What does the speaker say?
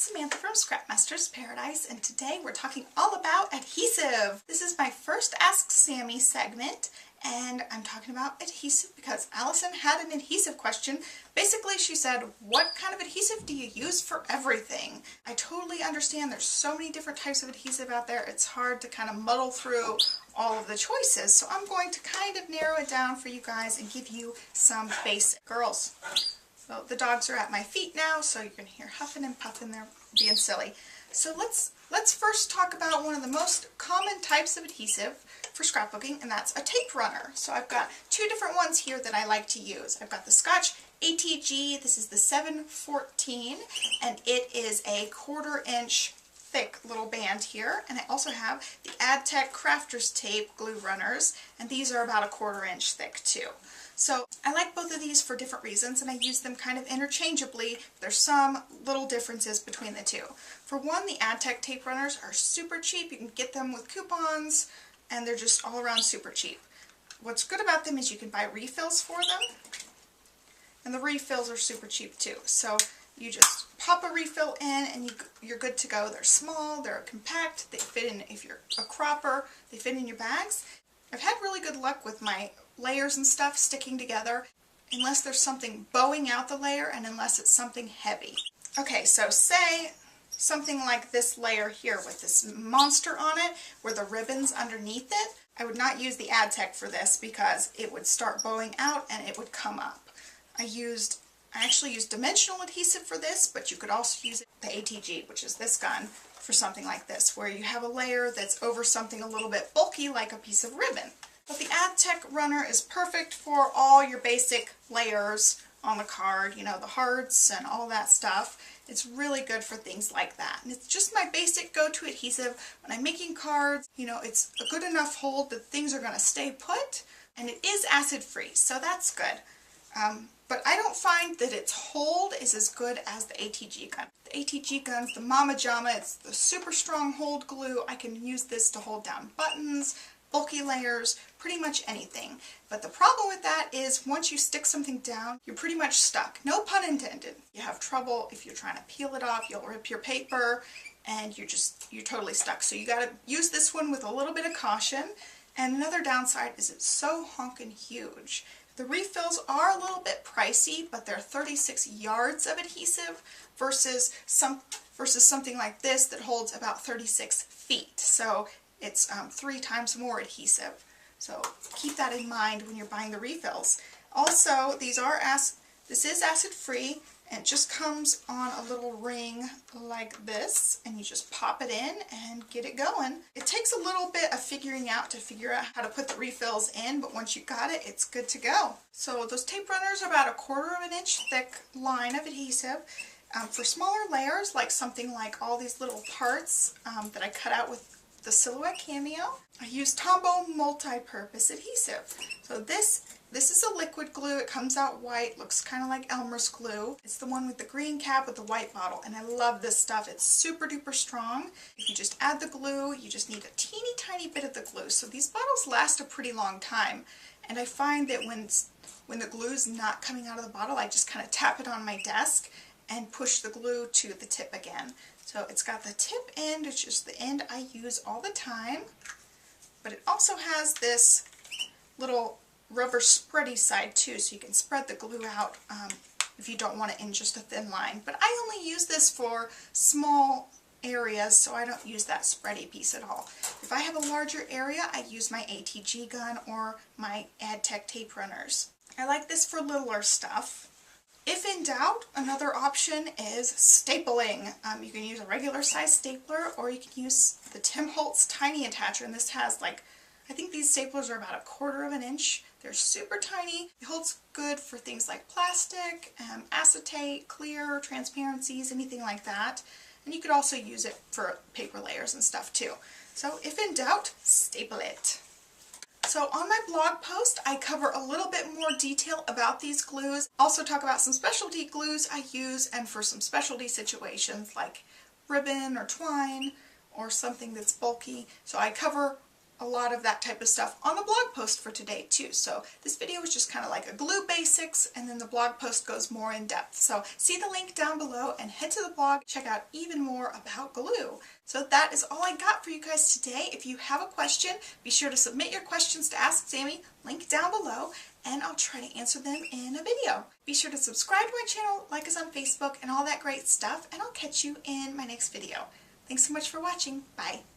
Samantha from Scrapmaster's Paradise, and today we're talking all about adhesive. This is my first Ask Sammy segment, and I'm talking about adhesive because Allison had an adhesive question. Basically, she said, what kind of adhesive do you use for everything? I totally understand there's so many different types of adhesive out there. It's hard to kind of muddle through all of the choices, so I'm going to kind of narrow it down for you guys and give you some basic. Girls. So the dogs are at my feet now, so you're going to hear huffing and puffing. They're being silly. So let's first talk about one of the most common types of adhesive for scrapbooking, and that's a tape runner. So I've got two different ones here that I like to use. I've got the Scotch ATG. This is the 714, and it is a 1/4 inch thick little band here. And I also have the Adtech Crafters Tape glue runners, and these are about a 1/4 inch thick too. So I like both of these for different reasons, and I use them kind of interchangeably. There's some little differences between the two. For one, the Adtech tape runners are super cheap. You can get them with coupons, and they're just all around super cheap. What's good about them is you can buy refills for them, and the refills are super cheap too. So you just pop a refill in and you're good to go. They're small, they're compact, they fit in, if you're a cropper, they fit in your bags. I've had really good luck with my layers and stuff sticking together, unless there's something bowing out the layer and unless it's something heavy. Okay, so say something like this layer here with this monster on it, where the ribbon's underneath it. I would not use the Adtech for this because it would start bowing out and it would come up. I actually used dimensional adhesive for this, but you could also use the ATG, which is this gun, for something like this, where you have a layer that's over something a little bit bulky like a piece of ribbon. But the Adtech runner is perfect for all your basic layers on the card, you know, the hearts and all that stuff. It's really good for things like that. And it's just my basic go-to adhesive. When I'm making cards, you know, it's a good enough hold that things are going to stay put, and it is acid-free, so that's good. But I don't find that its hold is as good as the ATG gun. The ATG gun's the Mama Jama. It's the super strong hold glue. I can use this to hold down buttons, bulky layers, pretty much anything. But the problem with that is once you stick something down, you're pretty much stuck. No pun intended. You have trouble if you're trying to peel it off, you'll rip your paper, and you're totally stuck. So you gotta use this one with a little bit of caution. And another downside is it's so honkin' huge. The refills are a little bit pricey, but they're 36 yards of adhesive versus something like this that holds about 36 feet. So it's 3 times more adhesive. So keep that in mind when you're buying the refills. Also, this is acid-free, and it just comes on a little ring like this, and you just pop it in and get it going. It takes a little bit of figuring out to figure out how to put the refills in, but once you got it, it's good to go. So those tape runners are about a 1/4 inch thick line of adhesive. For smaller layers, like something like all these little parts that I cut out with the Silhouette Cameo, I use Tombow multi-purpose adhesive. So this is a liquid glue. It comes out white, looks kind of like Elmer's glue. It's the one with the green cap with the white bottle, and I love this stuff. It's super duper strong. If you just add the glue, you just need a teeny tiny bit of the glue. So these bottles last a pretty long time, and I find that when the glue's not coming out of the bottle, I just kind of tap it on my desk and push the glue to the tip again. So it's got the tip end, which is the end I use all the time, but it also has this little rubber spready side too, so you can spread the glue out if you don't want it in just a thin line. But I only use this for small areas, so I don't use that spready piece at all. If I have a larger area, I use my ATG gun or my Adtech tape runners. I like this for littler stuff. If in doubt, another option is stapling. You can use a regular size stapler, or you can use the Tim Holtz tiny attacher, and this has like, I think these staplers are about a 1/4 inch. They're super tiny. It holds good for things like plastic, acetate, clear, transparencies, anything like that. And you could also use it for paper layers and stuff too. So if in doubt, staple it. So on my blog post, I cover a little bit more detail about these glues. Also talk about some specialty glues I use, and for some specialty situations like ribbon or twine or something that's bulky. So I cover a lot of that type of stuff on the blog post for today too. So this video is just kind of like a glue basics, and then the blog post goes more in depth. So see the link down below and head to the blog, check out even more about glue. So that is all I got for you guys today. If you have a question, be sure to submit your questions to Ask Sami, link down below, and I'll try to answer them in a video. Be sure to subscribe to my channel, like us on Facebook, and all that great stuff, and I'll catch you in my next video. Thanks so much for watching. Bye.